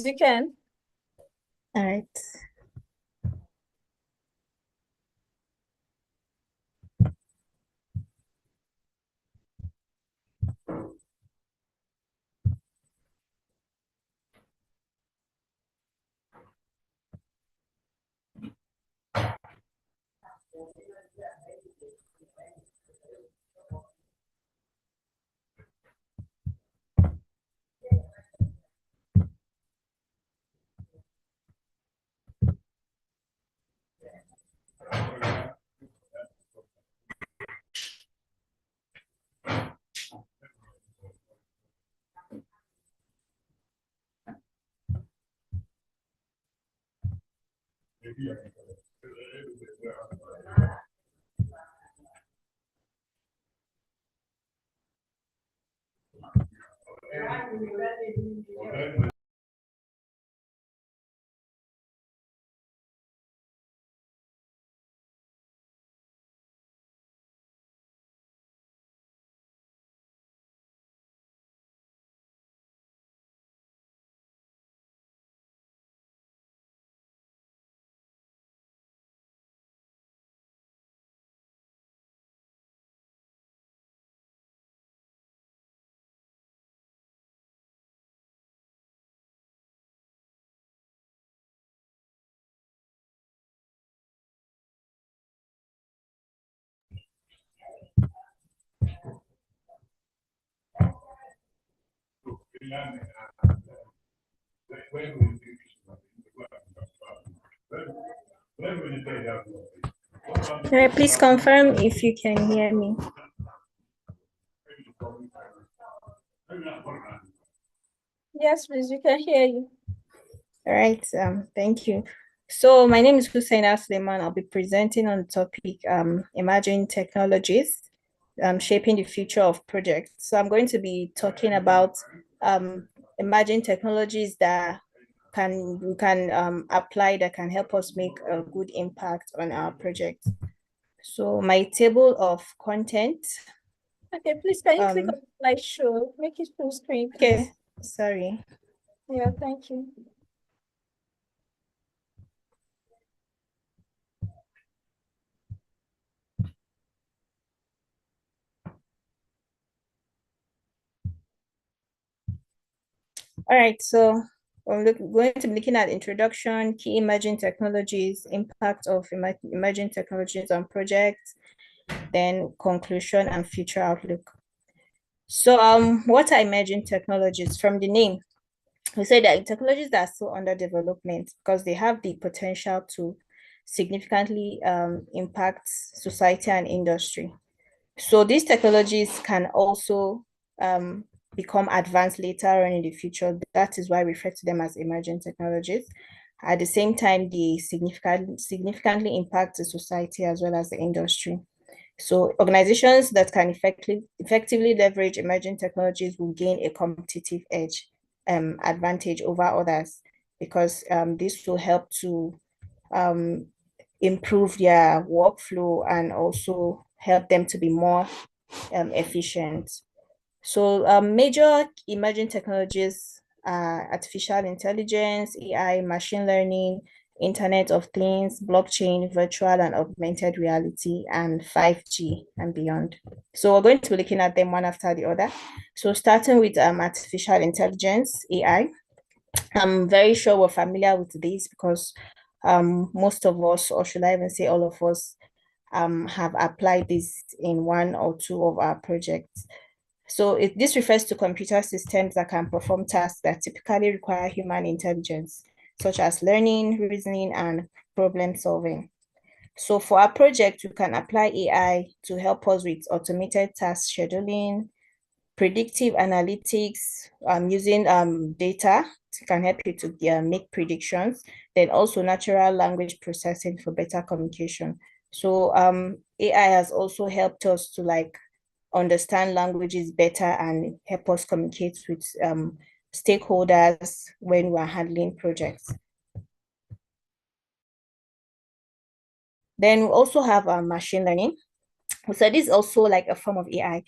please, you can. All right. Can I please confirm if you can hear me? Yes, please, you can hear you. All right. Thank you. So my name is Hussaina Suleiman. I'll be presenting on the topic emerging technologies, shaping the future of projects. So I'm going to be talking about emerging technologies that we can apply that can help us make a good impact on our project. So my table of content. Okay, please, can you click on the slideshow? Make it full screen, please. Okay, sorry. Yeah, thank you. All right, so we're going to be looking at introduction, key emerging technologies, impact of emerging technologies on projects, then conclusion and future outlook. So what are emerging technologies? From the name, we say that technologies that are still under development because they have the potential to significantly impact society and industry. So these technologies can also become advanced later on in the future. That is why we refer to them as emerging technologies. At the same time, they significantly impact the society as well as the industry. So organizations that can effectively leverage emerging technologies will gain a competitive edge advantage over others because this will help to improve their workflow and also help them to be more efficient. So major emerging technologies are artificial intelligence, AI, machine learning, Internet of Things, blockchain, virtual and augmented reality, and 5G and beyond. So we're going to be looking at them one after the other. So starting with artificial intelligence, AI. I'm very sure we're familiar with this because most of us, or should I even say all of us, have applied this in one or two of our projects. So this refers to computer systems that can perform tasks that typically require human intelligence, such as learning, reasoning, and problem solving. So for our project, we can apply AI to help us with automated task scheduling, predictive analytics, using data can help you to make predictions, then also natural language processing for better communication. So AI has also helped us to like understand languages better and help us communicate with stakeholders when we're handling projects. Then we also have machine learning. So this is also like a form of AI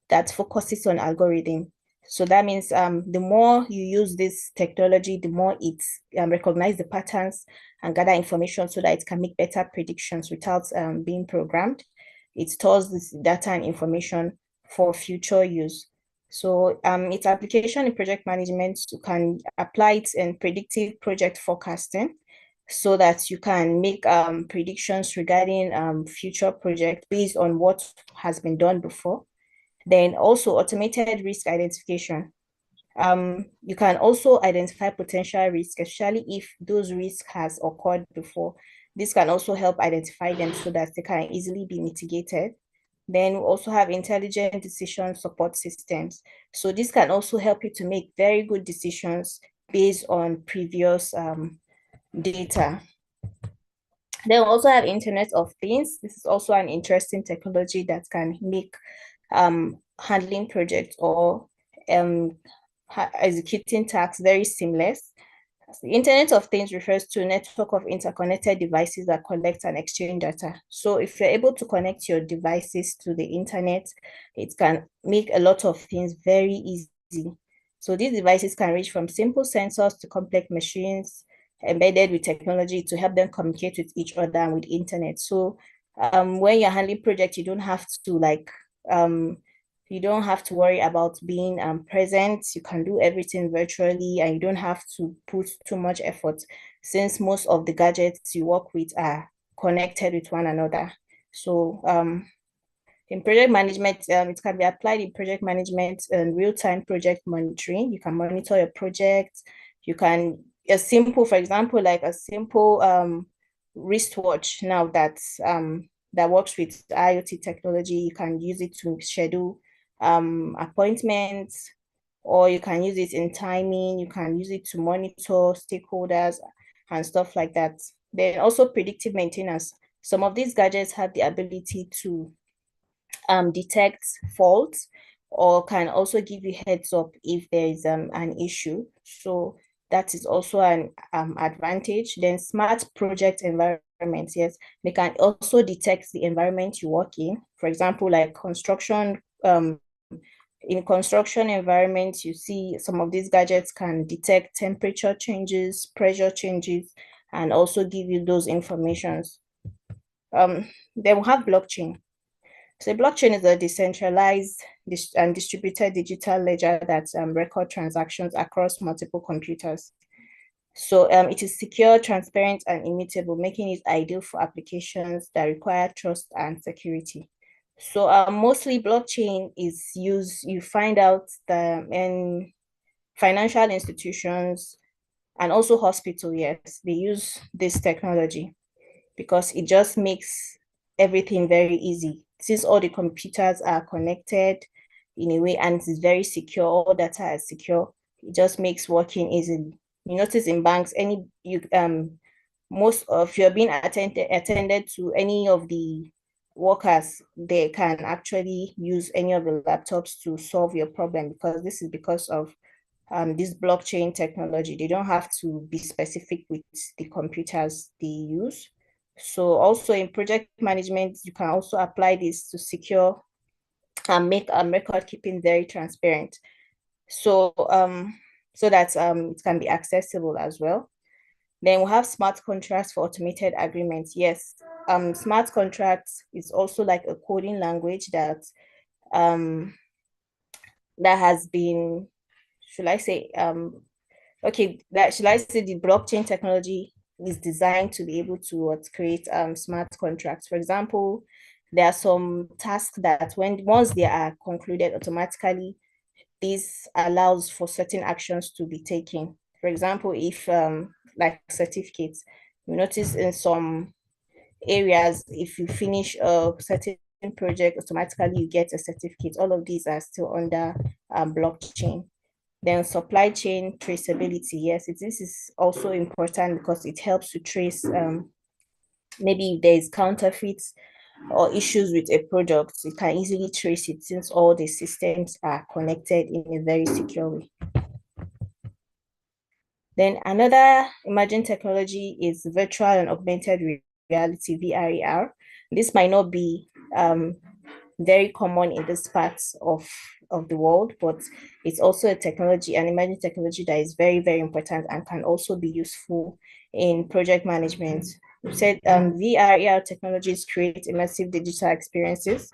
that focuses on algorithm. So that means the more you use this technology, the more it recognize the patterns and gather information so that it can make better predictions without being programmed. It stores this data and information for future use. So its application in project management, you can apply it in predictive project forecasting so that you can make predictions regarding future projects based on what has been done before. Then also automated risk identification. You can also identify potential risks, especially if those risks has occurred before. This can also help identify them so that they can easily be mitigated. Then we also have intelligent decision support systems. So this can also help you to make very good decisions based on previous data. Then we also have Internet of Things. This is also an interesting technology that can make handling projects or executing tasks very seamless. The Internet of Things refers to a network of interconnected devices that collect and exchange data. So if you're able to connect your devices to the internet, it can make a lot of things very easy. So these devices can range from simple sensors to complex machines embedded with technology to help them communicate with each other and with internet. So when you're handling projects, you don't have to you don't have to worry about being present. You can do everything virtually and you don't have to put too much effort since most of the gadgets you work with are connected with one another. So in project management, it can be applied in project management and real-time project monitoring. You can monitor your project. You can, for example, like a simple wristwatch now that works with IoT technology. You can use it to schedule appointments, or you can use it in timing. You can use it to monitor stakeholders and stuff like that. Then also predictive maintenance. Some of these gadgets have the ability to detect faults or can also give you heads up if there is an issue. So that is also an advantage. Then smart project environments, yes, they can also detect the environment you work in. For example, like construction, in construction environments, you see some of these gadgets can detect temperature changes, pressure changes, and also give you those informations. Then we have blockchain. So blockchain is a decentralized and distributed digital ledger that record transactions across multiple computers. So it is secure, transparent, and immutable, making it ideal for applications that require trust and security. So mostly blockchain is used, you find out that in financial institutions and also hospital, yes, they use this technology because it just makes everything very easy. Since all the computers are connected in a way and it's very secure, all data is secure, it just makes working easy. You notice in banks, most of you're being attended to any of the workers, they can actually use any of the laptops to solve your problem because this is because of this blockchain technology. They don't have to be specific with the computers they use. So also in project management, you can also apply this to secure and make record keeping very transparent. So so that it can be accessible as well. Then we have smart contracts for automated agreements. Yes, smart contracts is also like a coding language um that has been, should I say, should I say the blockchain technology is designed to be able to create smart contracts. For example, there are some tasks that once they are concluded automatically, this allows for certain actions to be taken. For example, if like certificates, you notice in some areas, if you finish a certain project, automatically you get a certificate. All of these are still under blockchain. Then supply chain traceability. Yes, this is also important because it helps to trace maybe if there is counterfeits or issues with a product, you can easily trace it since all the systems are connected in a very secure way. Then another emerging technology is virtual and augmented reality, VRAR. This might not be very common in this parts of the world, but it's also a technology, an emerging technology that is very, very important and can also be useful in project management. We said VR, AR technologies create immersive digital experiences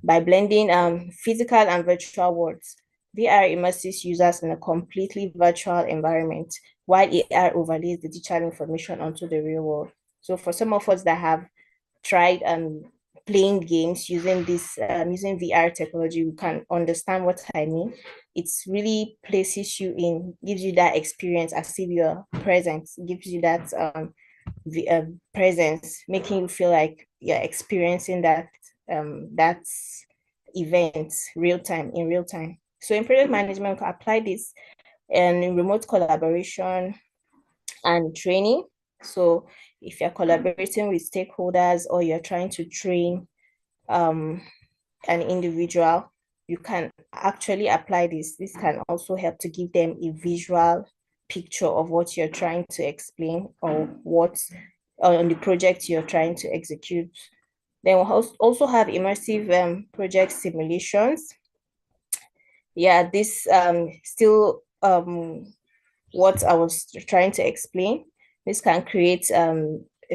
by blending physical and virtual worlds. VR immerses users in a completely virtual environment, while AR overlays the digital information onto the real world. So for some of us that have tried playing games using this using VR technology, we can understand what I mean. It's really places you in, gives you that experience as if you're present, gives you that presence, making you feel like you're experiencing that event in real time. So in project management, we can apply this and in remote collaboration and training. So if you're collaborating with stakeholders or you're trying to train an individual, you can actually apply this. This can also help to give them a visual picture of what you're trying to explain or what's on the project you're trying to execute. Then we'll also have immersive project simulations. Yeah, this still what I was trying to explain. This can create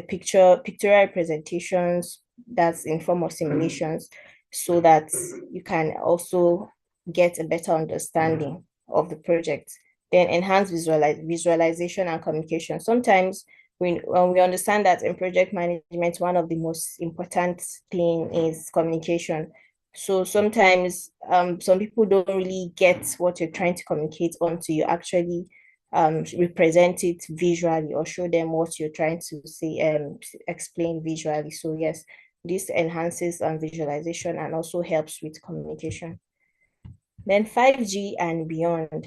pictorial representations that's in form of simulations so that you can also get a better understanding of the project. Then enhance visualization and communication. Sometimes when we understand that in project management, one of the most important thing is communication. So sometimes some people don't really get what you're trying to communicate until you actually represent it visually or show them what you're trying to say and explain visually. So yes, this enhances visualization and also helps with communication. Then 5G and beyond.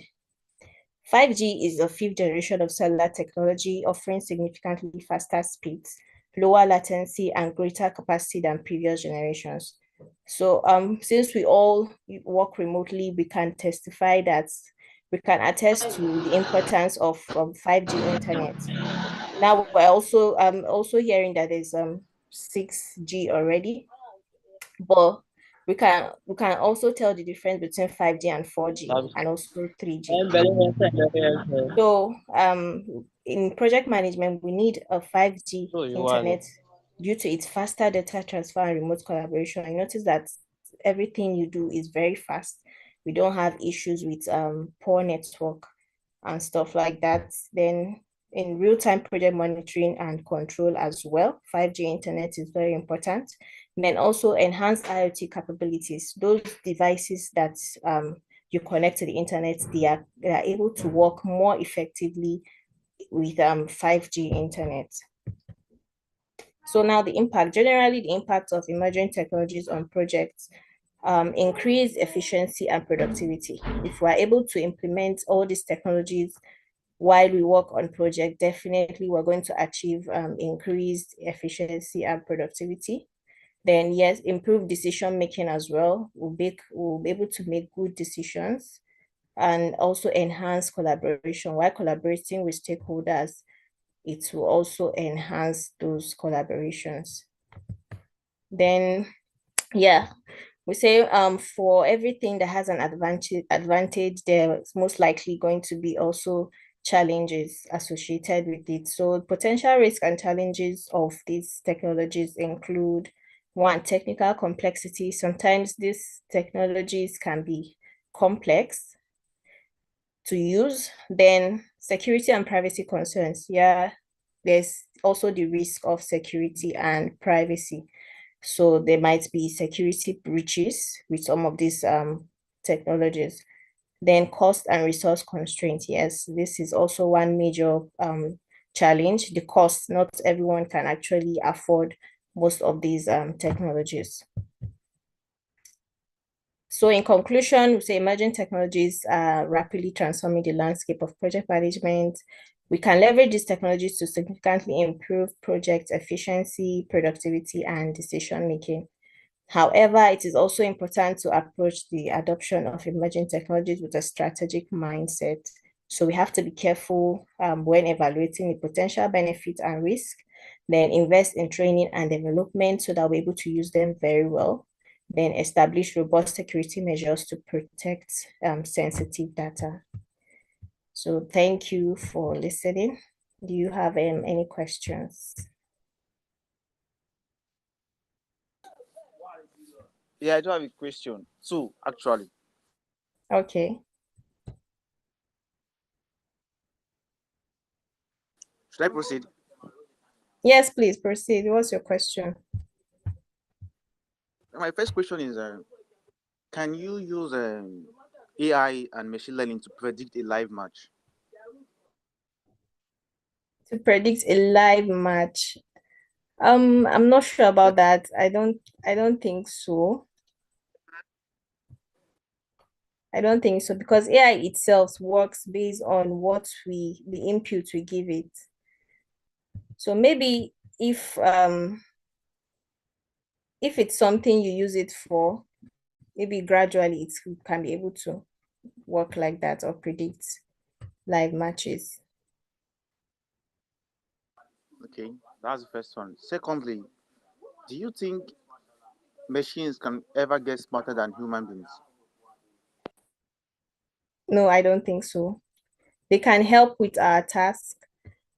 5G is a fifth generation of cellular technology offering significantly faster speeds, lower latency, and greater capacity than previous generations. So since we all work remotely, we can testify that we can attest to the importance of 5G internet. Now we're also hearing that there's 6G already, but we can also tell the difference between 5G and 4G and also 3G. So in project management, we need a 5G internet due to its faster data transfer and remote collaboration. I noticed that everything you do is very fast. We don't have issues with poor network and stuff like that. Then in real-time project monitoring and control as well, 5G internet is very important. And then also enhanced IoT capabilities. Those devices that you connect to the internet, they are able to work more effectively with 5G internet. So now the impact, generally the impact of emerging technologies on projects, increase efficiency and productivity. If we're able to implement all these technologies while we work on project, definitely we're going to achieve increased efficiency and productivity. Then yes, improve decision making as well. We'll be able to make good decisions and also enhance collaboration. While collaborating with stakeholders, it will also enhance those collaborations. Then yeah, we say for everything that has an advantage, there's most likely going to be also challenges associated with it. So potential risks and challenges of these technologies include one, technical complexity. Sometimes these technologies can be complex to use. Then security and privacy concerns. Yeah, there's also the risk of security and privacy. So there might be security breaches with some of these technologies. Then cost and resource constraints. Yes, this is also one major challenge. The cost, not everyone can actually afford most of these technologies. So in conclusion, we say emerging technologies are rapidly transforming the landscape of project management. We can leverage these technologies to significantly improve project efficiency, productivity, and decision-making. However, it is also important to approach the adoption of emerging technologies with a strategic mindset. So we have to be careful when evaluating the potential benefits and risk, then invest in training and development so that we're able to use them very well. then establish robust security measures to protect sensitive data. So thank you for listening. Do you have any questions? Yeah, I do have a question too, actually. Okay. Should I proceed? Yes, please proceed. What's your question? My first question is can you use AI and machine learning to predict a live match? To predict a live match. I'm not sure Yes. about that. I don't think so. I don't think so because AI itself works based on the input we give it. So maybe if it's something you use it for, maybe gradually it can be able to work like that or predict live matches. Okay, that's the first one. Secondly, do you think machines can ever get smarter than human beings? No, I don't think so. They can help with our task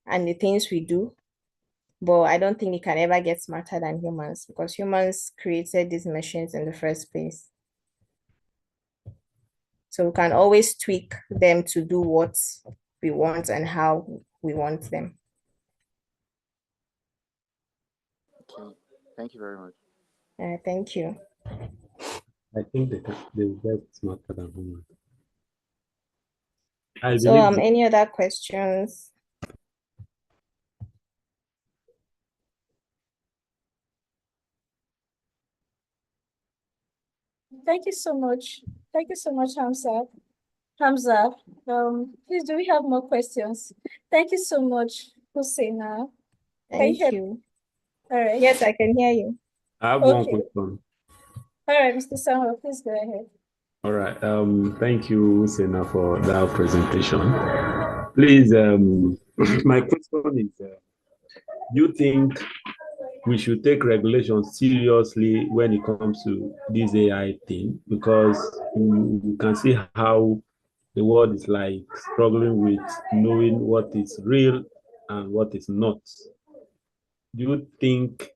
and the things we do, but I don't think they can ever get smarter than humans because humans created these machines in the first place. So we can always tweak them to do what we want and how we want them. Okay, thank you very much. Thank you. I think they will get smarter than humans. I So believe any other questions? Thank you so much. Thank you so much, Hamza. Hamza, please, do we have more questions? Thank you so much, Hussaina. Can you Thank hear? you. All right. Yes, I can hear you. I have one Okay. question. All right, Mr. Samuel, please go ahead. All right. Thank you, Sena, for that presentation. Please, my question is, do you think we should take regulation seriously when it comes to this AI thing? Because we can see how the world is like struggling with knowing what is real and what is not. Do you think,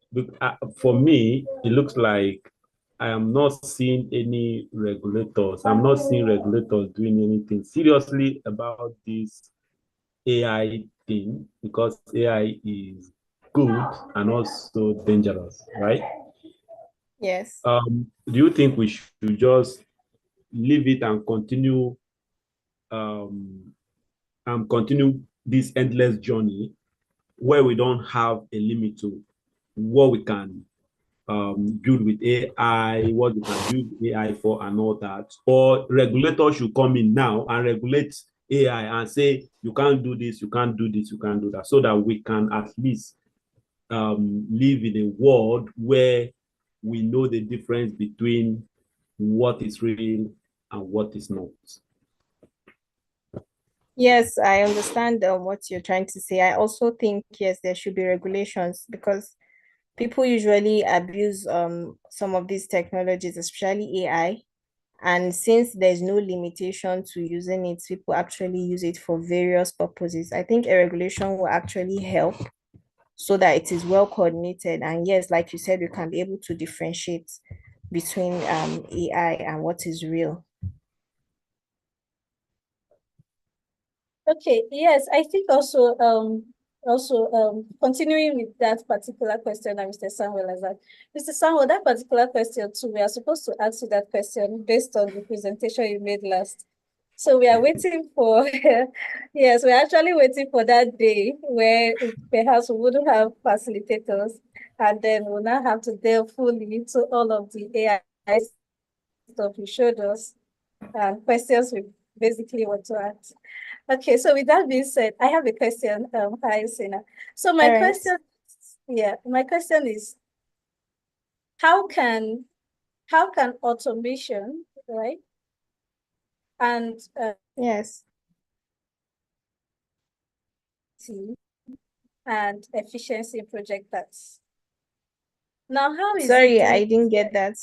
for me, it looks like I am not seeing any regulators. I'm not seeing regulators doing anything seriously about this AI thing because AI is good and also dangerous, right? Yes. Do you think we should just leave it um, and continue this endless journey where we don't have a limit to what we can build with AI, what we can use AI for, and all that? Or regulators should come in now and regulate AI and say, you can't do this, you can't do this, you can't do that, so that we can at least live in a world where we know the difference between what is real and what is not. Yes, I understand what you're trying to say. I also think, yes, there should be regulations because people usually abuse some of these technologies, especially AI. And since there's no limitation to using it, people actually use it for various purposes. I think a regulation will actually help so that it is well coordinated. And yes, like you said, we can be able to differentiate between AI and what is real. Okay, yes, I think also continuing with that particular question that Mr. Samuel has asked. Mr. Samuel, that particular question too, we are supposed to answer that question based on the presentation you made last. So we are waiting for, yes, we're actually waiting for that day where perhaps we wouldn't have facilitators and then we'll not have to delve fully into all of the AI stuff you showed us and questions we basically want to ask. Okay, so with that being said, I have a question, hi, Sina. So my All right. question, my question is, how can automation, right, and Yes. and efficiency project that? Now, how is it Sorry, doing? I didn't get that.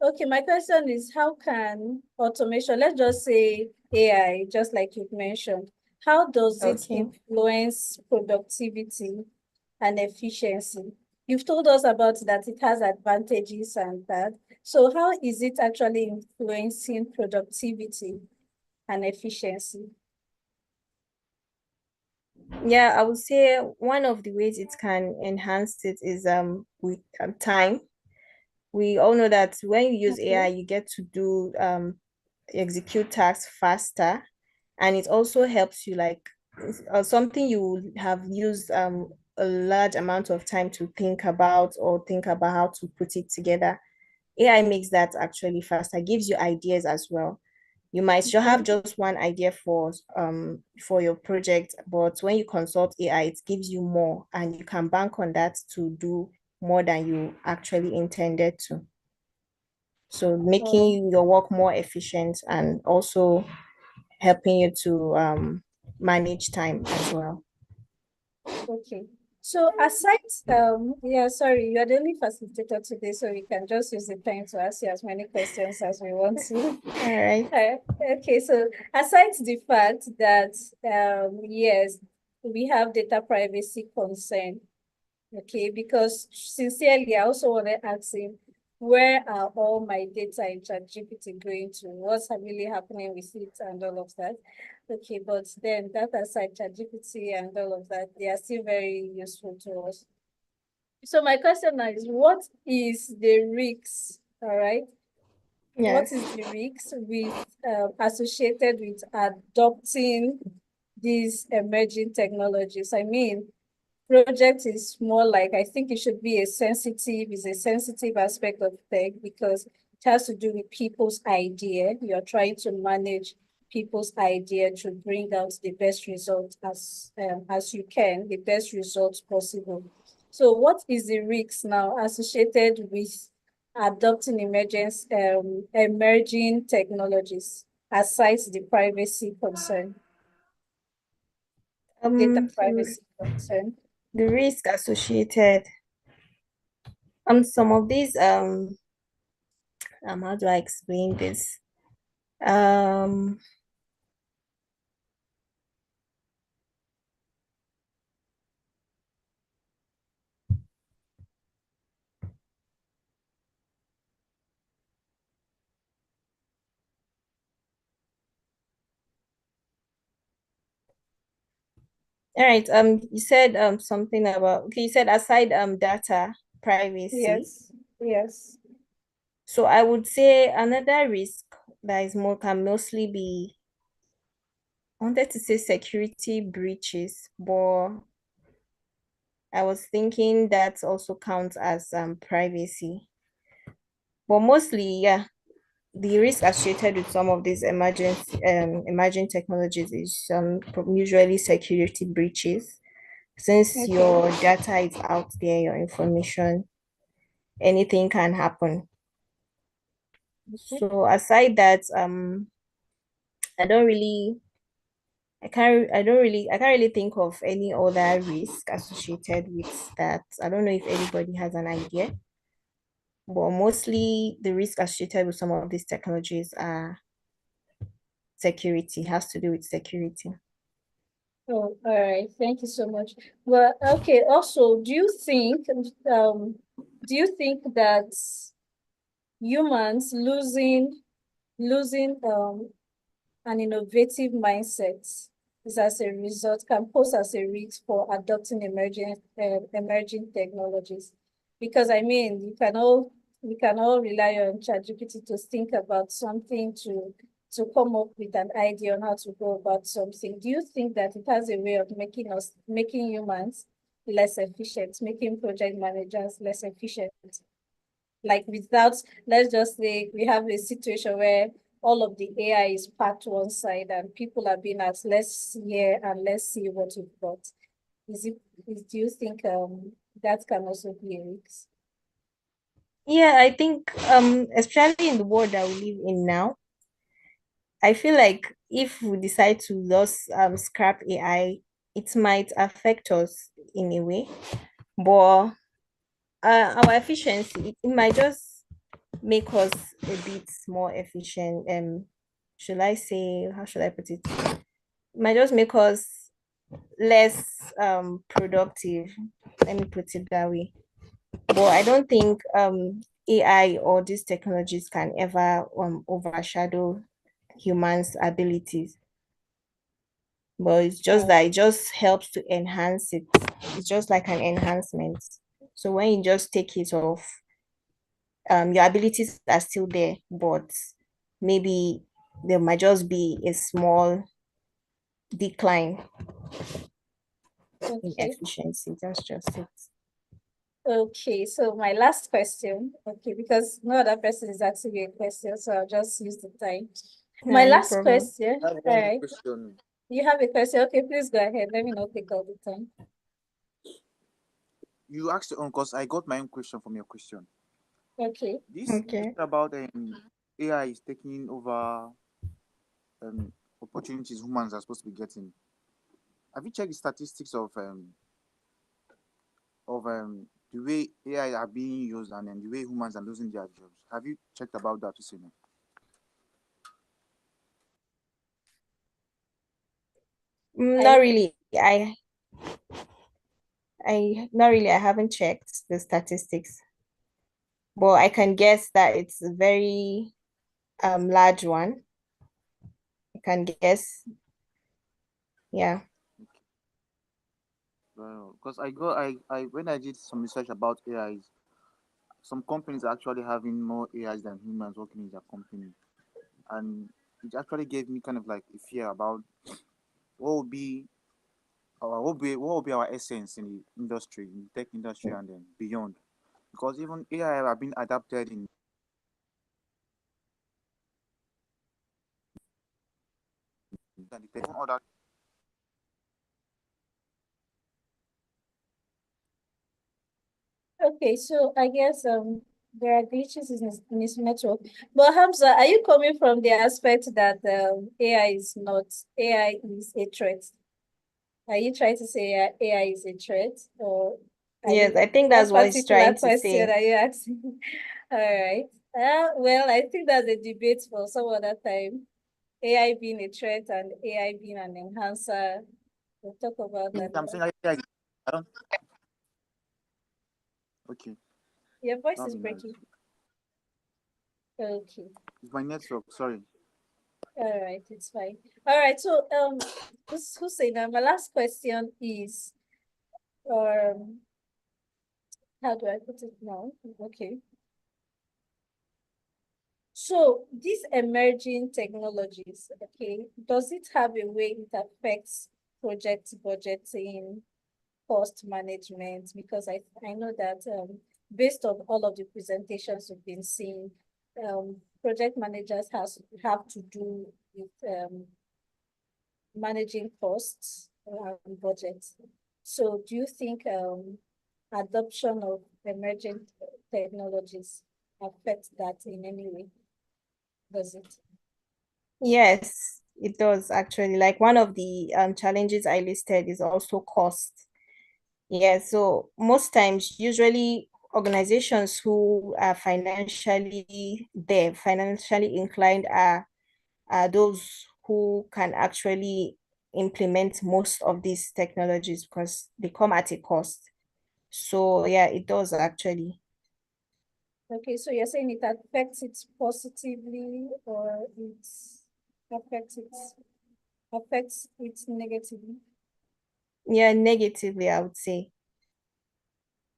Okay, my question is, how can automation, let's just say AI, just like you've mentioned, how does it Okay. influence productivity and efficiency? You've told us about that it has advantages and that. So how is it actually influencing productivity and efficiency? Yeah, I would say one of the ways it can enhance it is with time. We all know that when you use Okay. AI, you get to do execute tasks faster, and it also helps you like something you have used a large amount of time to think about or think about how to put it together. AI makes that actually faster, gives you ideas as well. You might just have Okay. just one idea for your project, but when you consult AI, it gives you more and you can bank on that to do more than you actually intended to. So Oh, making your work more efficient and also helping you to manage time as well. okay. So aside, yeah, sorry, you're the only facilitator today, so we can just use the time to ask you as many questions as we want to. All right. Uh, okay, so aside the fact that, yes, we have data privacy concern, okay, because sincerely, I also want to ask him, where are all my data in ChatGPT going to? What's really happening with it and all of that? Okay, but then that aside, ChatGPT and all of that, they are still very useful to us. So my question now is, what is the risks, all right? What Yes. is the risks with associated with adopting these emerging technologies? I mean, project is more like, I think it should be is a sensitive aspect of tech because it has to do with people's idea. You're trying to manage people's idea to bring out the best result as you can, the best results possible. So what is the risks now associated with adopting emerging technologies aside the privacy concern, data The privacy concern? risk associated some of these how do I explain this? Um all right, you said something about, okay, you said aside data privacy. Yes, yes. So I would say another risk that is more can mostly be, I wanted to say security breaches, but I was thinking that also counts as privacy. But mostly, yeah, the risk associated with some of these emerging technologies is usually security breaches. Since Okay. your data is out there, your information, anything can happen. Okay. So aside that, I don't really, I can't really think of any other risk associated with that. I don't know if anybody has an idea, but mostly the risk associated with some of these technologies are security, has to do with security. Oh, all right. Thank you so much. Well, okay. Also, do you think that humans losing an innovative mindset is as a result can pose as a risk for adopting emerging technologies? Because I mean, we can all rely on ChatGPT to think about something to come up with an idea on how to go about something. Do you think that it has a way of making humans less efficient, making project managers less efficient? Like without, let's just say we have a situation where all of the AI is packed one side and people are being asked, let's hear and let's see what you've got. Do you think that can also be a risk? Yeah, I think especially in the world that we live in now, I feel like if we decide to just scrap AI, it might affect us in a way, but our efficiency, it might just make us a bit more efficient. Should I say, how should I put it? Might just make us less productive. Let me put it that way. But I don't think AI or these technologies can ever overshadow humans' abilities. But it's just that it just helps to enhance it. It's just like an enhancement. So when you just take it off, your abilities are still there, but maybe there might just be a small decline in Okay. efficiency. That's just it. Okay, so my last question, okay, because no other person is asking me a question, so I'll just use the time. My No last problem. question, I have all one right. question. You have a question? Okay, please go ahead. Let me not take all the time. You asked your own because I got my own question from your question. Okay. This Okay. question about AI is taking over opportunities humans are supposed to be getting. Have you checked the statistics of the way AI are being used and then the way humans are losing their jobs? Have you checked about that, Hussaina? Not really. Not really. I haven't checked the statistics, but I can guess that it's a very large one. I can guess. Yeah. Because I when I did some research about AIs, some companies are actually having more AIs than humans working in their company, and it actually gave me kind of like a fear about what will be what will be our essence in the industry, in the tech industry, and then beyond. Because even AI have been adapted in the tech other. Okay, so I guess there are glitches in his network. But Hamza, are you coming from the aspect that AI is a threat? Are you trying to say AI is a threat, or Yes, I think what that's what he's particular trying to question say. are you asking? All right. Well, I think that's a debate for some other time. AI being a threat and AI being an enhancer. We'll talk about that. I'm saying AI, I don't. Okay, Your voice that'll is be nice. breaking. Okay. It's my network. Sorry. All right, it's fine. All right, so Hussaina, my last question is, um, how do I put it now? Okay. So these emerging technologies, okay, does it have a way it affects project budgeting, cost management? Because I know that based on all of the presentations we've been seeing, project managers have to do with managing costs and budgets. So do you think adoption of emerging technologies affects that in any way? Does it? Yes, it does actually. Like one of the challenges I listed is also cost. Yeah, so most times, usually organizations who are financially inclined are those who can actually implement most of these technologies because they come at a cost. So yeah, it does actually. Okay, so you're saying it affects it positively or it affects it negatively? Yeah, negatively, I would say.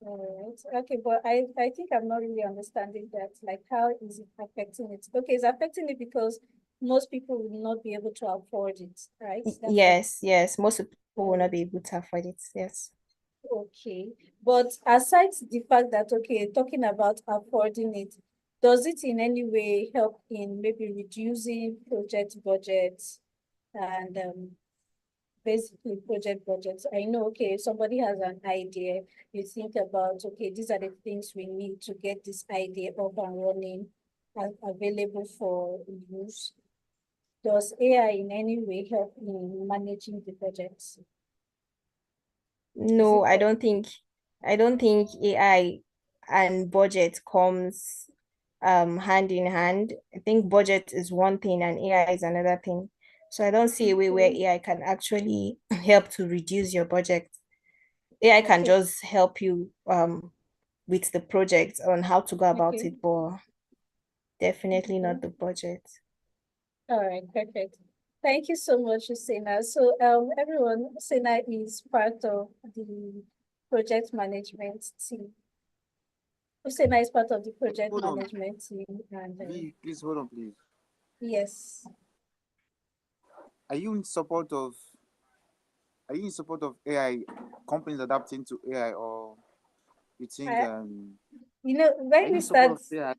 All right. Okay, but I think I'm not really understanding that. Like, how is it affecting it? Okay, it's affecting it because most people will not be able to afford it, right? That's what. Yes, most people will not be able to afford it. Yes. Okay, but aside the fact that, okay, talking about affording it, does it in any way help in maybe reducing project budgets and basically project budgets? I know, okay, if somebody has an idea, you think about, okay, these are the things we need to get this idea up and running and available for use. Does AI in any way help in managing the projects? Is No, it I don't think AI and budget comes hand in hand. I think budget is one thing and AI is another thing. So I don't see a way where Okay. AI can actually help to reduce your budget. AI can Okay. just help you with the project on how to go about Okay. it, but definitely Okay. not the budget. All right, perfect. Thank you so much, Hussaina. So, everyone, Hussaina is part of the project management team. Hussaina is part of the project Hold on. management team, and Please hold on, please. yes, Are you in support of AI companies adapting to AI, or you think I, when are you we in support start of AI?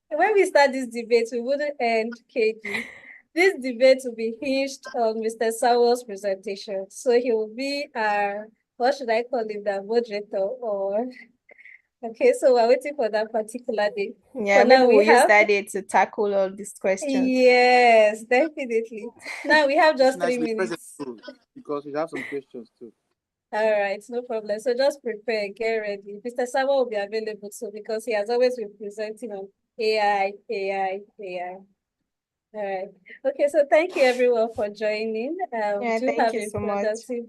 when we start this debate, we wouldn't end, KD. This debate will be hinged on Mr. Sowell's presentation. So he will be our, what should I call him, the moderator, or okay, so we're waiting for that particular day. Yeah, For maybe now, we we'll use have, that day to tackle all these questions. yes, definitely. Now we have It's just nice 3 to be present minutes. too, because we have some questions too. All right, no problem. So just prepare, get ready. Mr. Sabo will be available too because he has always been presenting on AI, AI, AI. All right. Okay, so thank you everyone for joining. Yeah, Do thank have you a so much. productive